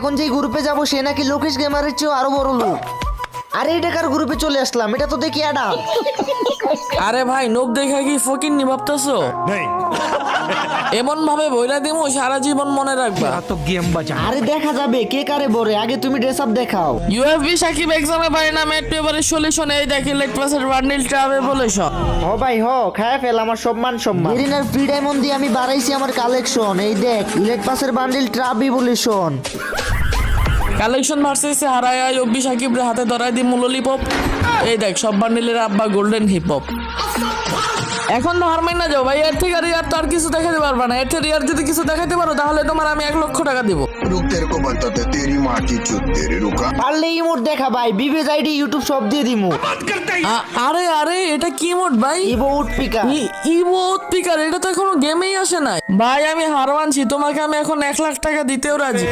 এখন যে গ্রুপে যাব সে নাকি লোকেশ গেমারের চেয়েও আরো বড় লোক। আরে এটা কার গ্রুপে চলে আসলাম? এটা তো দেখি অ্যাডাম। আরে ভাই নোব দেখা কি ফকির নি ভাবতেছো? এমন ভাবে বইলা দিমু সারা জীবন মনে রাখবা। আরে দেখা যাবে কে কারে বরে, আগে তুমি ড্রেস আপ দেখাও। ইউএফবি সাকিব এক্সামে পারে না ম্যাট পেপারের সলিউশন এই দেখি লেট পাসের বান্ডিল ট্রাভেল বলেছো। হ ভাই হ, খায়া ফেল আমার সম্মান। এরিনার ফ্রি ডায়মন্ড দিয়ে আমি বাড়াইছি আমার কালেকশন। এই দেখ ইলেট পাসের বান্ডিল ট্রাবি বলিশন। কালেকশন ভার্সেসে হারায় ইউএফবি সাকিবের হাতে ধরায় দি ললিপপ। এই দেখ সব বান্ডিলের আব্বা গোল্ডেন হিপ হপ। এখন তো হার মাইনা যাও ভাই, এর থেকে আর তো আর কিছু দেখাতে পারবা না। এর থেকে আর যদি কিছু দেখাতে পারো তাহলে তোমার আমি 1 লক্ষ টাকা দিব। रुक तेरे को बताते तेरी माँ की चुत तेरे रुका। পারলে ইমোট দেখা ভাই, বিবেজ আইডি ইউটিউব সব দিয়ে দিমু। আরে আরে এটা কি মোড ভাই? Emote Pika. ইমোট পিকার এটা তো এখনো গেমেই আসে নাই ভাই। আমি হার মানছি, তোমাকে আমি এখন 1 লাখ টাকা দিতেও রাজি।